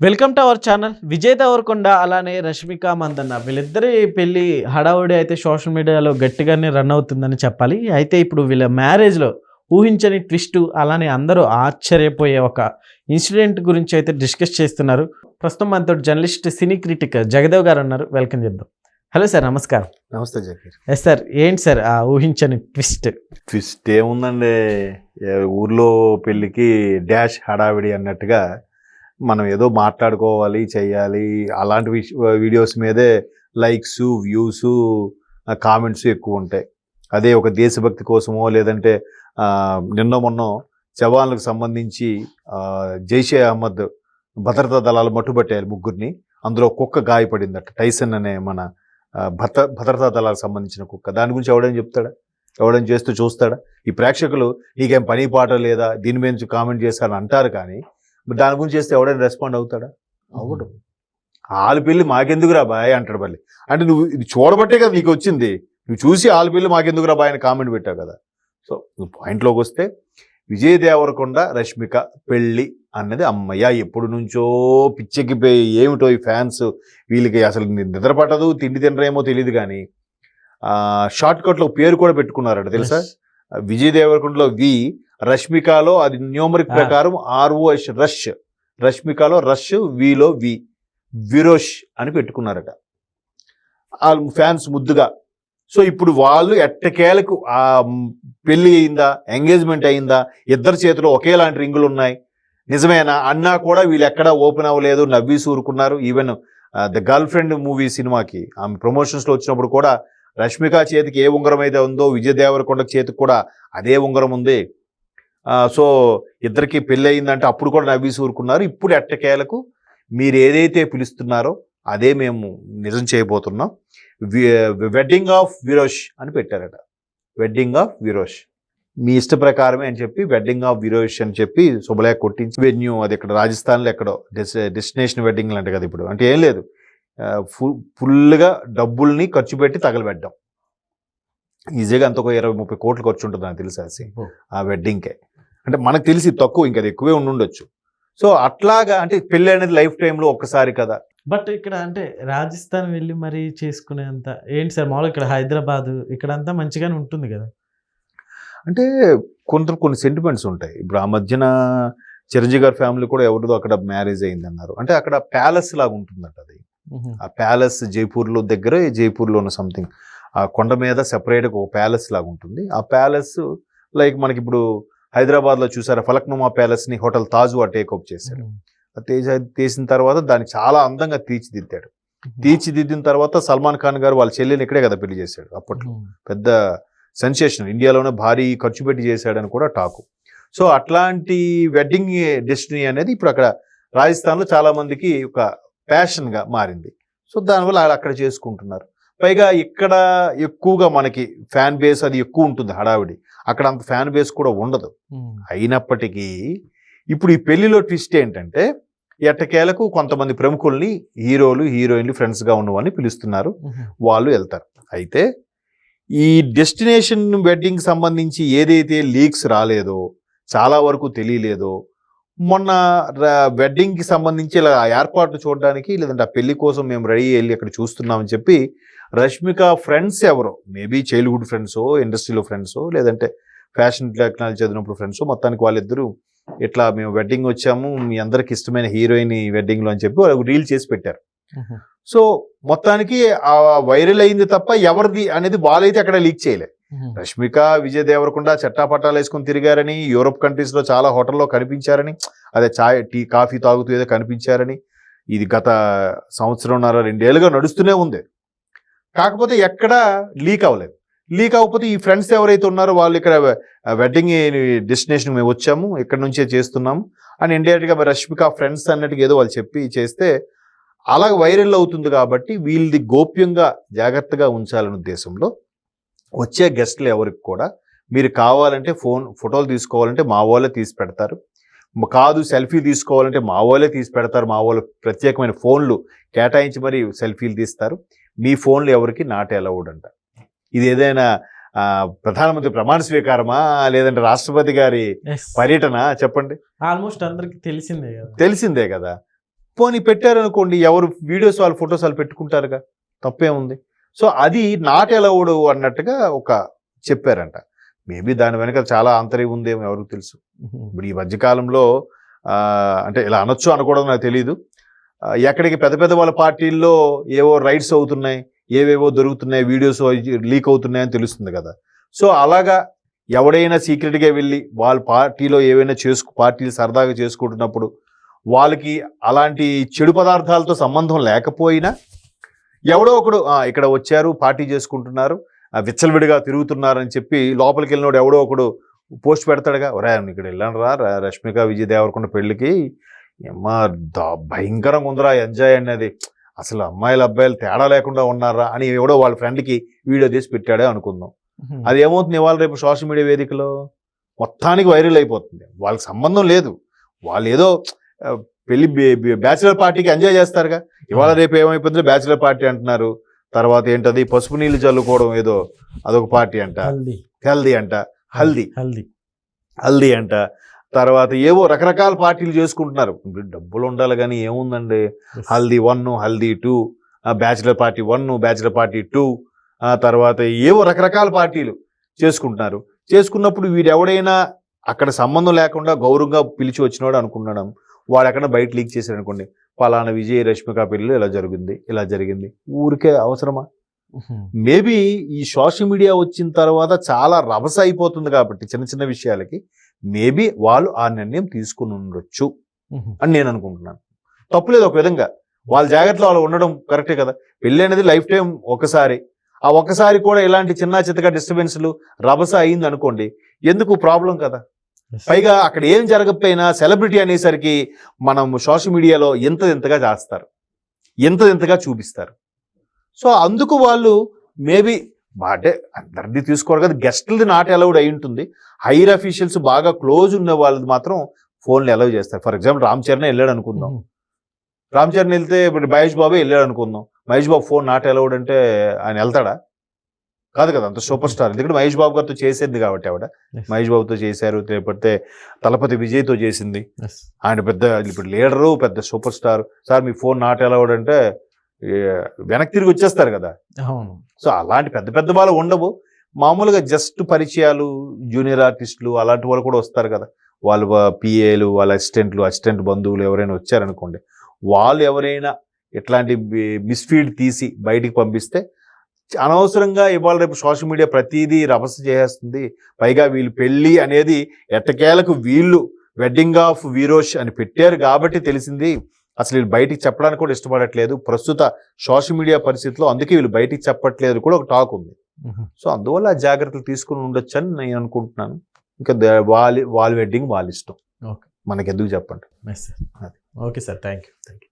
Welcome to our channel. Vijay Deverakonda అలానే రష్మిక మందన్న వీళ్ళిద్దరి పెళ్లి హడావుడి అయితే సోషల్ మీడియాలో గట్టిగానే రన్ అవుతుందని చెప్పాలి. అయితే ఇప్పుడు వీళ్ళ మ్యారేజ్లో ఊహించని ట్విస్ట్ అలానే అందరూ ఆశ్చర్యపోయే ఒక ఇన్సిడెంట్ గురించి అయితే డిస్కస్ చేస్తున్నారు. ప్రస్తుతం మనతో జర్నలిస్ట్ సినీ క్రిటిక్ జగదేవ్ గారు ఉన్నారు. వెల్కమ్ చేద్దాం. హలో సార్, నమస్కారం. నమస్తే జకీర్. ఎస్ సార్, ఏంటి సార్ ఆ ఊహించని ట్విస్ట్ ఏముందండి, ఊర్లో పెళ్ళికి డాష్ హడావిడి అన్నట్టుగా మనం ఏదో మాట్లాడుకోవాలి చేయాలి అలాంటి వీడియోస్ మీదే లైక్స్ వ్యూస్ కామెంట్స్ ఎక్కువ ఉంటాయి. అదే ఒక దేశభక్తి కోసమో లేదంటే నిన్న మొన్న జవాన్లకు సంబంధించి జైషే అహ్మద్ భద్రతా దళాలు మట్టుబట్టారు ముగ్గురిని. అందులో కుక్క గాయపడిందట, టైసన్ అనే మన భద్రతా దళాలకు సంబంధించిన కుక్క. దాని గురించి ఎవడని చెప్తాడా, ఎవడని చేస్తూ చూస్తాడా? ఈ ప్రేక్షకులు నీకేం పని పాట లేదా దీని మీద కామెంట్ చేస్తారని అంటారు, కానీ దాని గురించి చేస్తే ఎవడైనా రెస్పాండ్ అవుతాడా? అవ్వడు. ఆలు పెళ్ళి మాకెందుకురా బాయ్ అంటాడు మళ్ళీ. అంటే నువ్వు ఇది చూడబట్టే కదా నీకు వచ్చింది, నువ్వు చూసి ఆలు పెళ్ళి మాకెందుకురా బాయ్ అని కామెంట్ పెట్టావు కదా. సో నువ్వు పాయింట్లోకి వస్తే విజయ్ దేవరకొండ రష్మిక పెళ్ళి అన్నది అమ్మయ్య ఎప్పుడు నుంచో పిచ్చెక్కిపోయి ఏమిటో ఈ ఫ్యాన్స్, వీళ్ళకి అసలు నిద్ర పట్టదు, తిండి తినరేమో తెలియదు, కానీ షార్ట్ కట్లో పేరు కూడా పెట్టుకున్నారట తెలుసా. విజయ్ దేవరకొండలో వి, రష్మికలో అది న్యూమరిక్ ప్రకారం ROH రష్, రష్మికలో రష్, విలో వి, విరోష్ అని పెట్టుకున్నారట వాళ్ళు ఫ్యాన్స్ ముద్దుగా. సో ఇప్పుడు వాళ్ళు ఎట్టకేలకు ఆ పెళ్లి అయిందా, ఎంగేజ్మెంట్ అయిందా, ఇద్దరి చేతిలో ఒకేలాంటి రింగులు ఉన్నాయి, నిజమేనా అన్నా కూడా వీళ్ళు ఎక్కడా ఓపెన్ అవ్వలేదు, నవ్వి సూరుకున్నారు. Even the girlfriend movie సినిమాకి ఆమె ప్రమోషన్స్లో వచ్చినప్పుడు కూడా రష్మిక చేతికి ఏ ఉంగరం అయితే ఉందో విజయ్ దేవరకొండ చేతికి కూడా అదే ఉంగరం ఉంది. సో ఇద్దరికి పెళ్ళి అయిందంటే అప్పుడు కూడా నవ్వి సూరుకున్నారు. ఇప్పుడు ఎట్టకేలకు మీరు ఏదైతే పిలుస్తున్నారో అదే మేము నిజం చేయబోతున్నాం, వెడ్డింగ్ ఆఫ్ విరోష్ అని పెట్టారట. వెడ్డింగ్ ఆఫ్ విరోష్ మీ ఇష్ట ప్రకారమే అని చెప్పి వెడ్డింగ్ ఆఫ్ విరోష్ అని చెప్పి శుభలేఖ కొట్టించి వెన్యూ అది ఇక్కడ రాజస్థాన్లో ఎక్కడో డెస్టినేషన్ వెడ్డింగ్లు అంట కదా ఇప్పుడు. అంటే ఏం లేదు, ఫుల్గా డబ్బుల్ని ఖర్చు పెట్టి తగలబెట్టాం. ఈజీగా అంత ఒక 20-30 కోట్లు ఖర్చు ఉంటుంది నాకు తెలిసి ఆ వెడ్డింగ్కే. అంటే మనకు తెలిసి తక్కువ, ఇంకా అది ఎక్కువే ఉండొచ్చు. సో అట్లాగా అంటే పెళ్ళి అనేది లైఫ్ టైంలో ఒక్కసారి కదా. బట్ ఇక్కడ అంటే రాజస్థాన్ వెళ్ళి మరీ చేసుకునేంత ఏంటి సార్, మామూలుగా ఇక్కడ హైదరాబాద్ ఇక్కడంతా మంచిగానే ఉంటుంది కదా. అంటే కొన్ని సెంటిమెంట్స్ ఉంటాయి. ఇప్పుడు ఆ మధ్యన చిరంజీవి గారి ఫ్యామిలీ కూడా ఎవరిదో అక్కడ మ్యారేజ్ అయిందన్నారు. అంటే అక్కడ ప్యాలెస్ లాగా ఉంటుందంట అది. ఆ ప్యాలెస్ జైపూర్లో దగ్గర, జైపూర్లో ఉన్న సంథింగ్ ఆ కొండ మీద సెపరేట్గా ఒక ప్యాలెస్ లాగా ఉంటుంది. ఆ ప్యాలెస్ లైక్ మనకి ఇప్పుడు హైదరాబాద్లో చూసారా ఫలక్నుమా ప్యాలెస్ని హోటల్ తాజు టేకప్ చేశాడు. తీసిన తర్వాత దాన్ని చాలా అందంగా తీర్చిదిద్దాడు. తీర్చిదిద్దిన తర్వాత సల్మాన్ ఖాన్ గారు వాళ్ళ చెల్లెని ఇక్కడే కదా పెళ్లి చేశాడు. అప్పట్లో పెద్ద సెన్సేషన్, ఇండియాలోనే భారీ ఖర్చు పెట్టి చేశాడని కూడా టాకు. సో అట్లాంటి వెడ్డింగ్ డెస్టినీ అనేది ఇప్పుడు అక్కడ రాజస్థాన్లో చాలా మందికి ఒక ప్యాషన్గా మారింది. సో దానివల్ల అక్కడ చేసుకుంటున్నారు. పైగా ఇక్కడ ఎక్కువగా మనకి ఫ్యాన్ బేస్ అది ఎక్కువ ఉంటుంది హడావిడి, అక్కడ అంత ఫ్యాన్ బేస్ కూడా ఉండదు. అయినప్పటికీ ఇప్పుడు ఈ పెళ్లిలో ట్విస్ట్ ఏంటంటే ఎట్టకేలకు కొంతమంది ప్రముఖుల్ని హీరోలు హీరోయిన్లు ఫ్రెండ్స్గా ఉన్నవాళ్ళని పిలుస్తున్నారు, వాళ్ళు వెళ్తారు. అయితే ఈ డెస్టినేషన్ వెడ్డింగ్ సంబంధించి ఏదైతే లీక్స్ రాలేదో, చాలా వరకు తెలియలేదో, మొన్న వెడ్డింగ్కి సంబంధించి ఇలా ఏర్పాట్లు చూడడానికి లేదంటే ఆ పెళ్లి కోసం మేము రెడీ వెళ్ళి అక్కడ చూస్తున్నామని చెప్పి రష్మిక ఫ్రెండ్స్ ఎవరో, మేబీ చైల్డ్హుడ్ ఫ్రెండ్సో, ఇండస్ట్రీలో ఫ్రెండ్సో, లేదంటే ఫ్యాషన్ టెక్నాలజీ చదివినప్పుడు ఫ్రెండ్సో, మొత్తానికి వాళ్ళిద్దరూ ఇట్లా మేము వెడ్డింగ్ వచ్చాము మీ అందరికి ఇష్టమైన హీరోయిన్ వెడ్డింగ్లో అని చెప్పి వాళ్ళు రీల్ చేసి పెట్టారు. సో మొత్తానికి ఆ వైరల్ అయింది తప్ప ఎవరిది అనేది వాళ్ళైతే అక్కడ లీక్ చేయలే. రష్మిక విజయ్ దేవరకొండ చట్టాపట్టాలు వేసుకొని తిరిగారని, యూరోప్ కంట్రీస్లో చాలా హోటల్లో కనిపించారని, అదే చాయ్ టీ కాఫీ తాగుతూ ఏదో కనిపించారని, ఇది గత 1.5-2 ఏళ్ళుగా నడుస్తూనే ఉంది. కాకపోతే ఎక్కడా లీక్ అవ్వలేదు. లీక్ అవ్వకపోతే ఈ ఫ్రెండ్స్ ఎవరైతే ఉన్నారో వాళ్ళు ఇక్కడ వెడ్డింగ్ డెస్టినేషన్ మేము వచ్చాము ఇక్కడ నుంచే చేస్తున్నాము అని ఇండైరెక్ట్గా రష్మిక ఫ్రెండ్స్ అన్నట్టుగా ఏదో వాళ్ళు చెప్పి చేస్తే అలాగ వైరల్ అవుతుంది. కాబట్టి వీళ్ళది గోప్యంగా జాగ్రత్తగా ఉంచాలనే ఉద్దేశంలో వచ్చే గెస్ట్లు ఎవరికి కూడా మీరు కావాలంటే ఫోటోలు తీసుకోవాలంటే మా వాళ్ళే తీసి పెడతారు, కాదు సెల్ఫీ తీసుకోవాలంటే మా వాళ్ళే తీసి పెడతారు, మా వాళ్ళు ప్రత్యేకమైన ఫోన్లు కేటాయించి మరి సెల్ఫీలు తీస్తారు, మీ ఫోన్లు ఎవరికి నాట్ అలౌడ్ అంట. ఇది ఏదైనా ప్రధానమంత్రి ప్రమాణ స్వీకారమా లేదంటే రాష్ట్రపతి గారి పర్యటన చెప్పండి? ఆల్మోస్ట్ అందరికి తెలిసిందే కదా. పోనీ పెట్టారనుకోండి, ఎవరు వీడియోస్ వాళ్ళ ఫొటోస్ వాళ్ళు పెట్టుకుంటారుగా, తప్పేముంది. సో అది నాట్ అలౌడ్ అన్నట్టుగా ఒక చెప్పారంట. మేబీ దాని వెనక చాలా ఆంతర్యం ఉందేమో ఎవరికి తెలుసు. ఇప్పుడు ఈ మధ్యకాలంలో అంటే ఇలా అనొచ్చు అనకూడదు నాకు తెలియదు. ఎక్కడికి పెద్ద పెద్ద వాళ్ళ పార్టీల్లో ఏవో రైట్స్ అవుతున్నాయి, ఏవేవో దొరుకుతున్నాయి, వీడియోస్ లీక్ అవుతున్నాయని తెలుస్తుంది కదా. సో అలాగా ఎవడైనా సీక్రెట్గా వెళ్ళి వాళ్ళ పార్టీలో ఏవైనా పార్టీలు సరదాగా చేసుకుంటున్నప్పుడు వాళ్ళకి అలాంటి చెడు పదార్థాలతో సంబంధం లేకపోయినా ఎవడో ఒకడు ఇక్కడ వచ్చారు పార్టీ చేసుకుంటున్నారు, విచ్చలవిడిగా తిరుగుతున్నారని చెప్పి లోపలికి వెళ్ళినోడు ఎవడో ఒకడు పోస్ట్ పెడతాడుగా, ఒరే ఇక్కడ వెళ్ళాను రా రష్మిక విజయ్ దేవరకొండ పెళ్లికి, ఏమ్మా భయంకరంగా ఉందిరా ఎంజాయ్ అనేది, అసలు అమ్మాయిలు అబ్బాయిలు తేడా లేకుండా ఉన్నారా అని ఎవడో వాళ్ళ ఫ్రెండ్కి వీడియో తీసి పెట్టాడే అనుకుందాం. అది ఏమవుతుంది, ఇవాళ రేపు సోషల్ మీడియా వేదికలో మొత్తానికి వైరల్ అయిపోతుంది. వాళ్ళకి సంబంధం లేదు, వాళ్ళు ఏదో పెళ్లి బ్యాచిలర్ పార్టీకి ఎంజాయ్ చేస్తారుగా. ఇవాళ రేపు ఏమైపోతుంది, బ్యాచిలర్ పార్టీ అంటున్నారు, తర్వాత ఏంటది పసుపు నీళ్ళు చల్లుకోవడం ఏదో అదొక పార్టీ అంట, హల్దీ అంట, హల్దీ అంట, తర్వాత ఏవో రకరకాల పార్టీలు చేసుకుంటున్నారు. డబ్బులు ఉండాలి కానీ ఏముందండి, haldi 1, haldi 2, bachelor party 1, bachelor party 2, తర్వాత ఏవో రకరకాల పార్టీలు చేసుకుంటున్నారు. చేసుకున్నప్పుడు వీడెవడైనా అక్కడ సంబంధం లేకుండా గౌరవంగా పిలిచి వచ్చినాడు అనుకున్నాడు, వాడు ఎక్కడ బయట లీక్ చేశారు అనుకోండి, పలానా విజయ్ రష్మిక పెళ్లి ఇలా జరిగింది, ఊరికే అవసరమా? మేబీ ఈ సోషల్ మీడియా వచ్చిన తర్వాత చాలా రభస అయిపోతుంది కాబట్టి చిన్న చిన్న విషయాలకి మేబీ వాళ్ళు ఆ నిర్ణయం తీసుకుని ఉండొచ్చు అని నేను అనుకుంటున్నాను. తప్పులేదు, ఒక విధంగా వాళ్ళ జాగ్రత్తలో వాళ్ళు ఉండడం కరెక్టే కదా. పెళ్లి అనేది లైఫ్ టైం ఒకసారి, ఆ ఒక్కసారి కూడా ఇలాంటి చిన్న చిత్తగా డిస్టర్బెన్స్లు రభస అయింది అనుకోండి, ఎందుకు ప్రాబ్లం కదా. పైగా అక్కడ ఏం జరగకపోయినా సెలబ్రిటీ అనేసరికి మనం సోషల్ మీడియాలో ఎంతగా చేస్తారు, ఎంతగా చూపిస్తారు. సో అందుకు వాళ్ళు మేబీ అంటే అందరిది తీసుకోరు కదా, గెస్ట్లది నాట్ అలౌడ్ అయి ఉంటుంది. హైర్ అఫీషియల్స్ బాగా క్లోజ్ ఉన్న వాళ్ళది మాత్రం ఫోన్లు అలౌ చేస్తారు. ఫర్ ఎగ్జాంపుల్ రామ్ చరణ్ వెళ్ళాడు అనుకుందాం, రామ్ చరణ్ వెళ్తే ఇప్పుడు మహేష్ బాబే వెళ్ళాడు అనుకుందాం, Mahesh Babu phone not allowed అంటే ఆయన వెళ్తాడా? కాదు కదా, అంత సూపర్ స్టార్. ఎందుకంటే మహేష్ బాబు గారితో చేసేది కాబట్టి ఆవిడ, మహేష్ బాబుతో చేశారు, లేకపోతే తలపతి విజయ్తో చేసింది, ఆయన పెద్ద ఇప్పుడు లీడరు, పెద్ద super star. Sir me phone not allowed అంటే వెనక్కి తిరిగి వచ్చేస్తారు కదా. సో అలాంటి పెద్ద పెద్ద వాళ్ళు ఉండవు, మామూలుగా జస్ట్ పరిచయాలు, జూనియర్ ఆర్టిస్టులు అలాంటి వాళ్ళు కూడా వస్తారు కదా, వాళ్ళ పిఏలు, వాళ్ళ అసిస్టెంట్ బంధువులు ఎవరైనా వచ్చారనుకోండి, వాళ్ళు ఎవరైనా ఇట్లాంటి మిస్ఫీడ్ తీసి బయటికి పంపిస్తే అనవసరంగా ఇవాళ రేపు సోషల్ మీడియా ప్రతిదీ రభస చేసేస్తుంది. పైగా వీళ్ళు పెళ్లి అనేది ఎట్టకేలకు వీళ్ళు వెడ్డింగ్ ఆఫ్ వీరోష్ అని పెట్టారు కాబట్టి తెలిసింది. అసలు వీళ్ళు బయటికి చెప్పడానికి కూడా ఇష్టపడట్లేదు ప్రస్తుత సోషల్ మీడియా పరిస్థితిలో, అందుకే వీళ్ళు బయటికి చెప్పట్లేదు కూడా ఒక టాక్ ఉంది. సో అందువల్ల జాగ్రత్తలు తీసుకుని ఉండొచ్చు అని నేను అనుకుంటున్నాను. ఇంకా వాళ్ళ వెడ్డింగ్ వాళ్ళ ఇష్టం, మనకెందుకు చెప్పండి. Okay sir, thank you.